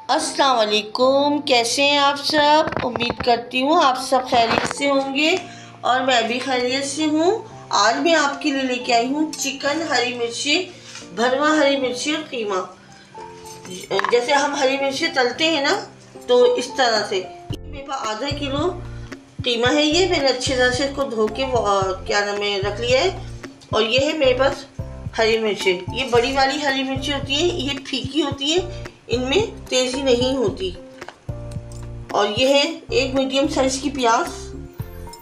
अस्सलाम वालेकुम। कैसे हैं आप सब? उम्मीद करती हूँ आप सब खैरियत से होंगे और मैं भी खैरियत से हूँ। आज मैं आपके लिए लेके आई हूँ चिकन, हरी मिर्ची, भरवा हरी मिर्ची और कीमा। जैसे हम हरी मिर्ची तलते हैं ना, तो इस तरह से। मेरे पास आधा किलो कीमा है। ये मैंने अच्छी तरह से इसको धो के क्या नाम है रख लिया है। और ये है मेरे पास हरी मिर्ची। ये बड़ी वाली हरी मिर्ची होती है, ये फीकी होती है, इनमें तेज़ी नहीं होती। और ये है एक मीडियम साइज की प्याज,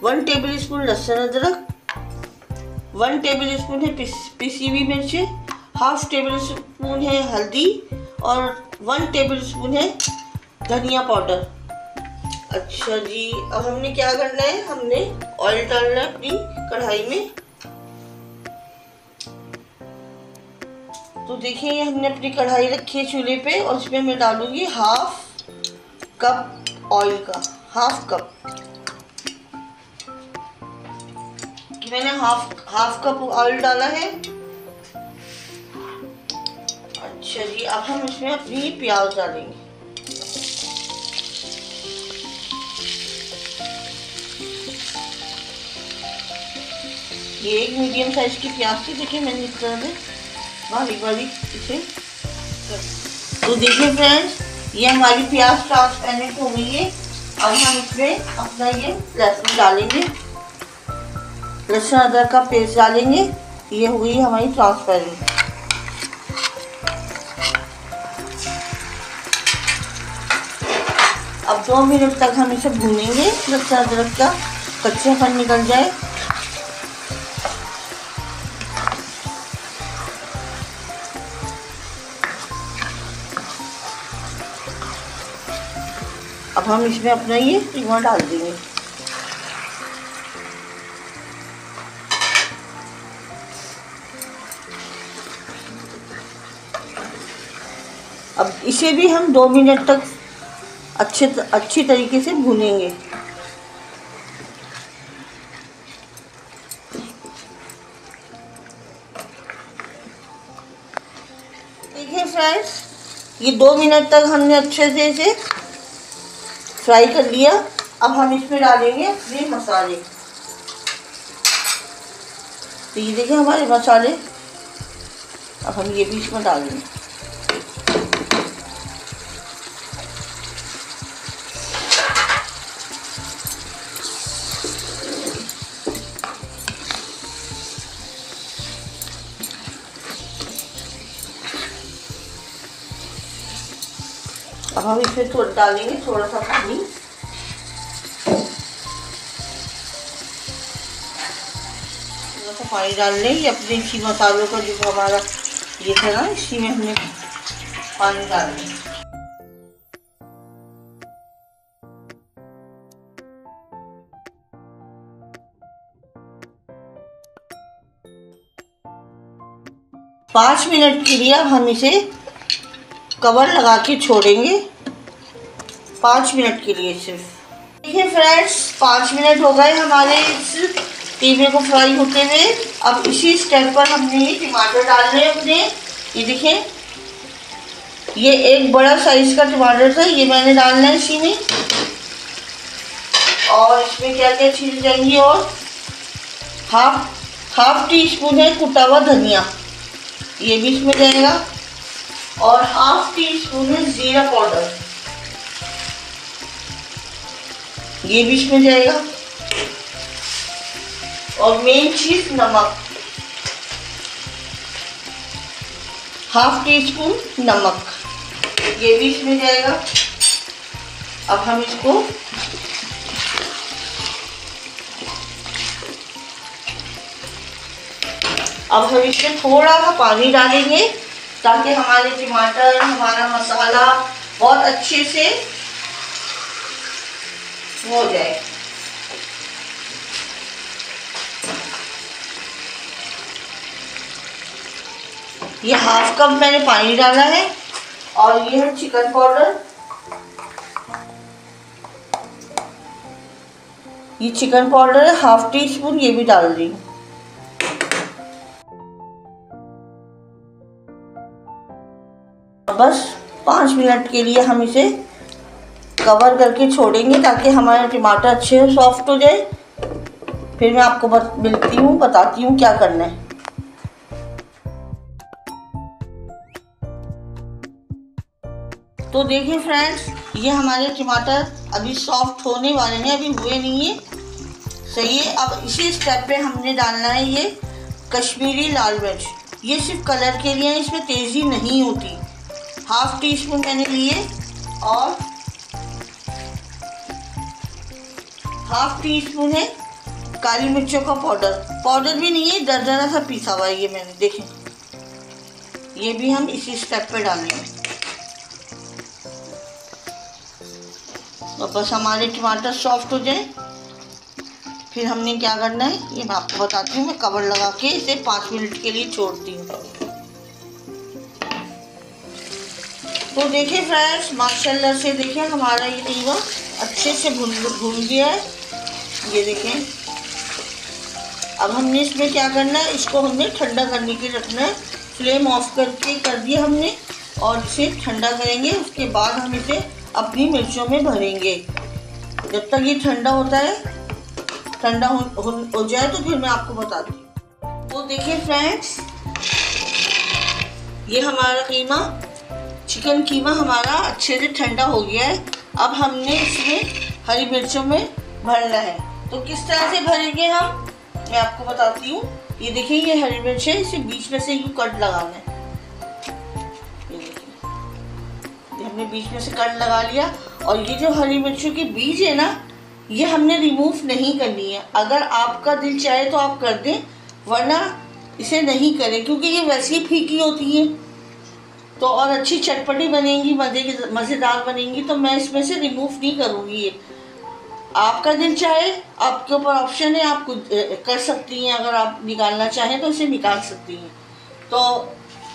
1 टेबल स्पून लहसुन अदरक, 1 टेबल स्पून है पिसी हुई मिर्च, हाफ टेबल स्पून है हल्दी और 1 टेबल स्पून है धनिया पाउडर। अच्छा जी, अब हमने क्या करना है, हमने ऑयल डालना है अपनी कढ़ाई में। तो देखिए हमने अपनी कढ़ाई रखी है चूल्हे पे और उसमें मैं डालूंगी हाफ कप ऑयल का, हाफ कप। मैंने हाफ कप ऑयल डाला है। अच्छा जी, अब हम इसमें अपनी प्याज डालेंगे। ये एक मीडियम साइज की प्याज थी। देखिए मैंने इस तरह से बारीक बारीक इसे। तो देखिए फ्रेंड्स, ये हमारी प्याज ट्रांसपेरेंट हो गई है। अब हम इसमें अपना ये लहसुन डालेंगे, लहसुन अदरक का पेस्ट डालेंगे। ये हो गई हमारी ट्रांसपेरेंट। अब 2 मिनट तक हम इसे भूनेंगे, लहसुन अदरक का कच्चापन निकल जाए। अब हम इसमें अपना ये कीमा डाल देंगे। अब इसे भी हम 2 मिनट तक अच्छी तरीके से भूनेंगे। देखिए फ्रेंड्स, ये 2 मिनट तक हमने अच्छे से इसे फ्राई कर लिया। अब हम इसमें डालेंगे अपने मसाले। तो ये देखिए हमारे मसाले, अब हम ये भी इसमें डालेंगे। अब हम इसमें डालेंगे थोड़ा सा पानी। थोड़ा सा पानी डाल लें। ये अपने इसी मसालों का जो हमारा ये था ना, इसी में हमने पानी डाल दिया। पाँच मिनट के लिए अब हम इसे कवर लगा के छोड़ेंगे, 5 मिनट के लिए सिर्फ। देखिए फ्रेंड्स, 5 मिनट हो गए हमारे इस कीमे को फ्राई होते हुए। अब इसी स्टेप पर हमने ये टमाटर डालने हैं अपने। ये देखिए, ये एक बड़ा साइज का टमाटर था, ये मैंने डालना है इसी में। और इसमें क्या क्या चीज़ें जाएंगी, और हाफ टी स्पून है कुटा हुआ धनिया, ये भी इसमें जाएगा। और हाफ टी स्पून है जीरा पाउडर, ये भी इसमें जाएगा। और मेन चीज नमक, हाफ टी स्पून नमक, ये भी इसमें जाएगा। अब हम इसको थोड़ा सा पानी डालेंगे ताकि हमारे टमाटर, हमारा मसाला बहुत अच्छे से हो जाए। ये हाफ कप मैंने पानी डाला है। और ये है चिकन पाउडर, ये चिकन पाउडर है हाफ टी स्पून, ये भी डाल दी। बस 5 मिनट के लिए हम इसे कवर करके छोड़ेंगे ताकि हमारा टमाटर अच्छे से सॉफ्ट हो जाए। फिर मैं आपको मिलती हूँ, बताती हूँ क्या करना है। तो देखिए फ्रेंड्स, ये हमारे टमाटर अभी सॉफ्ट होने वाले हैं, अभी हुए नहीं है। सही है। अब इसी स्टेप पे हमने डालना है ये कश्मीरी लाल मिर्च। ये सिर्फ कलर के लिए है, इसमें तेज़ी नहीं होती। 1/2 टीस्पून मैंने लिए और 1/2 टीस्पून है काली मिर्चों का पाउडर भी नहीं है, दरदरा सा पीसा हुआ है ये मैंने। देखें, ये भी हम इसी स्टेप पे डालेंगे। और बस हमारे टमाटर सॉफ्ट हो जाए, फिर हमने क्या करना है ये मैं आपको बताती हूँ। मैं कवर लगा के इसे 5 मिनट के लिए छोड़ती हूँ। तो देखिए फ्रेंड्स, माशाल्लाह से देखिए हमारा ये कीमा अच्छे से भून गया है। ये देखें, अब हमने इसमें क्या करना है, इसको हमने ठंडा करने के लिए रखना है। फ्लेम ऑफ करके कर दिया हमने और इसे ठंडा करेंगे। उसके बाद हम इसे अपनी मिर्चों में भरेंगे। जब तक ये ठंडा होता है, ठंडा हो जाए तो फिर मैं आपको बताती हूँ। तो देखिए फ्रेंड्स, ये हमारा कीमा, चिकन कीमा हमारा अच्छे से ठंडा हो गया है। अब हमने इसमें हरी मिर्चों में भरना है। तो किस तरह से भरेंगे हम, मैं आपको बताती हूँ। ये देखिए, ये हरी मिर्च है, इसे बीच में से यूँ कट लगाना है। ये देखिए, हमने बीच में से कट लगा लिया। और ये जो हरी मिर्चों के बीज है ना, ये हमने रिमूव नहीं करनी है। अगर आपका दिल चाहे तो आप कर दें, वरना इसे नहीं करें, क्योंकि ये वैसे ही फीकी होती है तो और अच्छी चटपटी बनेंगी, मज़ेदार बनेंगी। तो मैं इसमें से रिमूव नहीं करूँगी। ये आपका दिल चाहे, आपके ऊपर ऑप्शन है, आप कर सकती हैं। अगर आप निकालना चाहें तो इसे निकाल सकती हैं। तो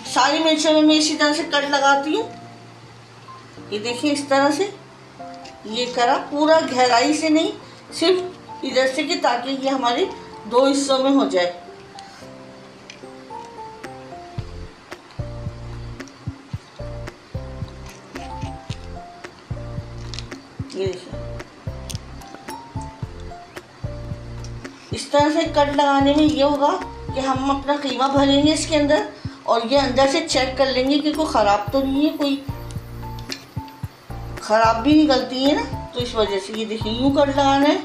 सारी मिर्चों में मैं इसी तरह से कट लगाती हूँ। ये देखिए, इस तरह से ये करा, पूरा गहराई से नहीं, सिर्फ इधर से, कि ताकि ये हमारे 2 हिस्सों में हो जाए। ये देखिए, इस तरह से कट लगाने में ये होगा कि हम अपना कीमा भरेंगे इसके अंदर, और ये अंदर से चेक कर लेंगे कि कोई ख़राब तो नहीं है, कोई ख़राब भी निकलती है ना, तो इस वजह से। ये देखिए, यूँ कट लगाना है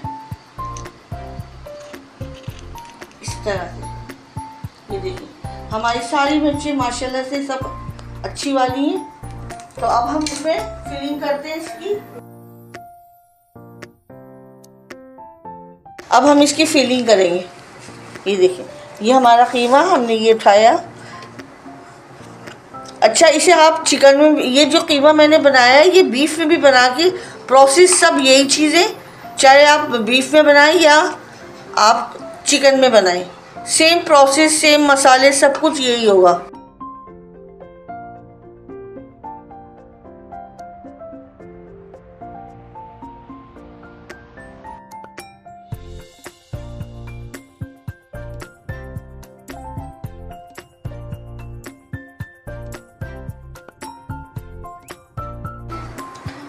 इस तरह से। ये देखिए, हमारी सारी मिर्चें माशाल्लाह से सब अच्छी वाली हैं। तो अब हम इसमें फिलिंग करते हैं इसकी। अब हम इसकी फिलिंग करेंगे। ये देखिए, ये हमारा कीमा हमने ये उठाया। अच्छा, इसे आप चिकन में, ये जो कीमा मैंने बनाया है ये बीफ में भी बना के, प्रोसेस सब यही चीज़ें, चाहे आप बीफ में बनाएं या आप चिकन में बनाएं, सेम प्रोसेस, सेम मसाले, सब कुछ यही होगा।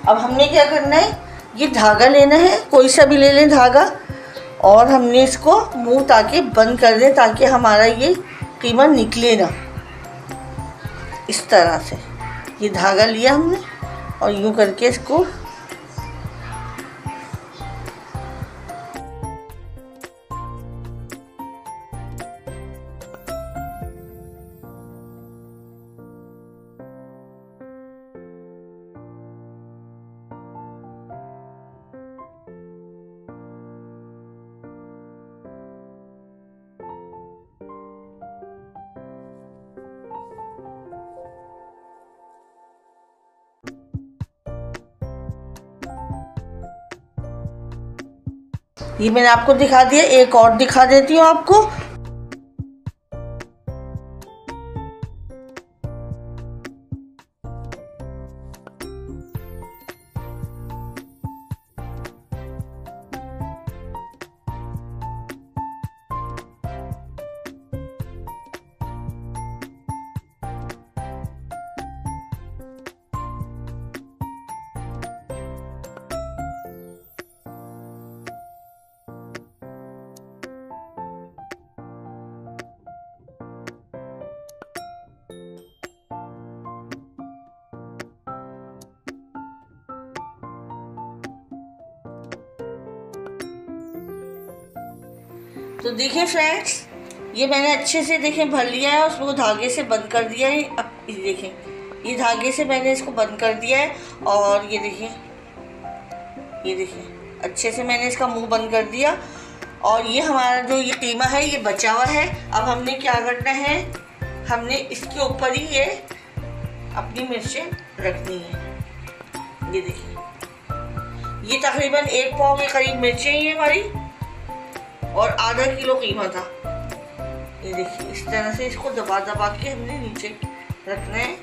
अब हमने क्या करना है, ये धागा लेना है, कोई सा भी ले लें धागा, और हमने इसको मुंह ताकि बंद कर दें ताकि हमारा ये कीमा निकले ना। इस तरह से ये धागा लिया हमने और यूँ करके इसको ये मैंने आपको दिखा दिया, एक और दिखा देती हूँ आपको। तो देखिए फ्रेंड्स, ये मैंने अच्छे से देखें भर लिया है, उसको धागे से बंद कर दिया है। अब ये देखें, ये धागे से मैंने इसको बंद कर दिया है। और ये देखिए अच्छे से मैंने इसका मुंह बंद कर दिया। और ये हमारा जो ये कीमा है ये बचा हुआ है। अब हमने क्या करना है, हमने इसके ऊपर ही ये अपनी मिर्चें रखनी है। ये देखिए, ये तकरीबन 1 पाव के करीब मिर्चें ही है हमारी, और आधा किलो कीमा था। ये देखिए, इस तरह से इसको दबा दबा के हमने नीचे रखना है,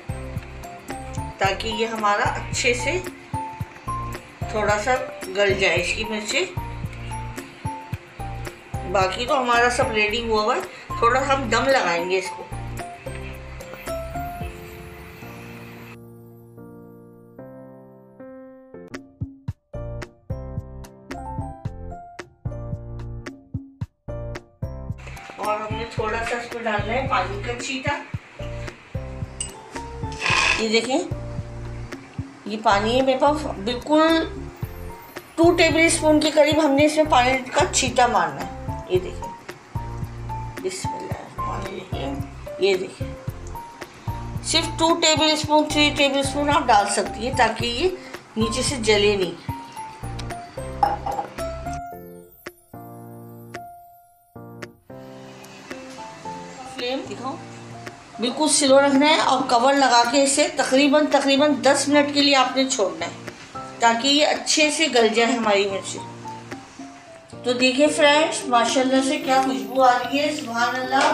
ताकि ये हमारा अच्छे से थोड़ा सा गल जाए इसकी मिर्चें। बाकी तो हमारा सब रेडी हुआ हुआ है, थोड़ा हम दम लगाएंगे इसको। और हमने थोड़ा सा इसमें डालना है पानी का छींटा। ये देखें, ये पानी है मेरे पास, बिल्कुल 2 टेबल स्पून के करीब हमने इसमें पानी का छींटा मारना है। ये देखिए, बिस्मिल्लाहिर्रहमानिर्रहीम। ये देखिए, सिर्फ 2 टेबल स्पून 3 टेबल स्पून आप डाल सकती है, ताकि ये नीचे से जले नहीं। फ्लेम दिखाओ, बिल्कुल स्लो रखना है और कवर लगा के इसे तकरीबन 10 मिनट के लिए आपने छोड़ना है, ताकि ये अच्छे से गल जाए हमारी मिर्ची। तो देखिए फ्रेंड्स, माशाल्लाह से क्या खुशबू आ रही है, सुभान अल्लाह।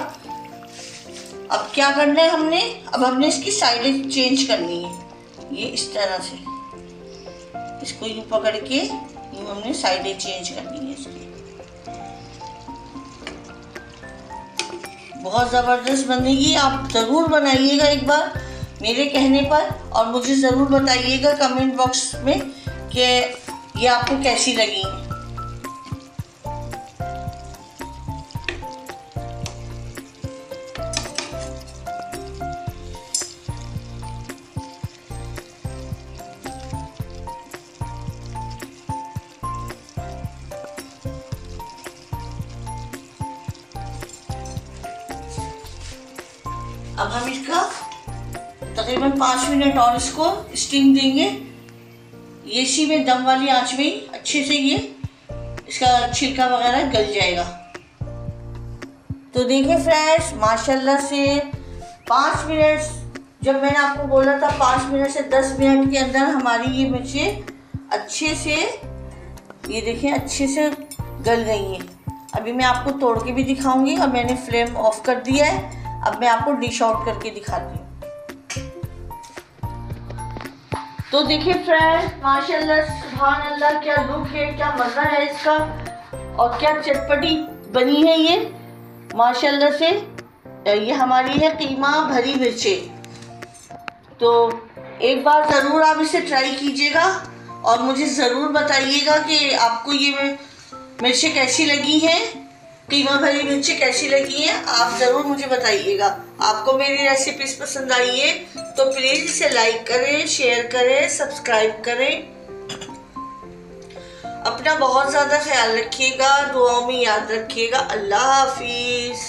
अब क्या करना है हमने, अब हमने इसकी साइडें चेंज करनी है। ये इस तरह से इसको यूँ पकड़ के यूँ हमने साइडें चेंज करनी है इसकी। बहुत ज़बरदस्त बनेगी, आप ज़रूर बनाइएगा एक बार मेरे कहने पर, और मुझे ज़रूर बताइएगा कमेंट बॉक्स में कि ये आपको कैसी लगी। अब हम इसका तकरीबन 5 मिनट और इसको स्टीम देंगे। ये इसी में दम वाली आंच में ही अच्छे से ये इसका छिलका वगैरह गल जाएगा। तो देखिए फ्रेंड्स, माशाल्लाह से 5 मिनट, जब मैंने आपको बोला था 5 मिनट से 10 मिनट के अंदर हमारी ये मिर्चें अच्छे से, ये देखें, अच्छे से गल गई हैं। अभी मैं आपको तोड़ के भी दिखाऊंगी, और मैंने फ्लेम ऑफ कर दिया है। अब मैं आपको डिश आउट करके दिखाती हूँ। तो देखिए फ्रेंड्स, माशाल्लाह सुभान अल्लाह, क्या लुक है, क्या मज़ा है इसका, और क्या चटपटी बनी है ये माशाल्लाह से। ये हमारी है कीमा भरी मिर्चें। तो एक बार ज़रूर आप इसे ट्राई कीजिएगा, और मुझे ज़रूर बताइएगा कि आपको ये मिर्चें कैसी लगी हैं, कीमा भरी मिर्ची कैसी लगी है। आप ज़रूर मुझे बताइएगा। आपको मेरी रेसिपीज पसंद आई है तो प्लीज़ इसे लाइक करें, शेयर करें, सब्सक्राइब करें। अपना बहुत ज़्यादा ख्याल रखिएगा, दुआओं में याद रखिएगा। अल्लाह हाफिज़।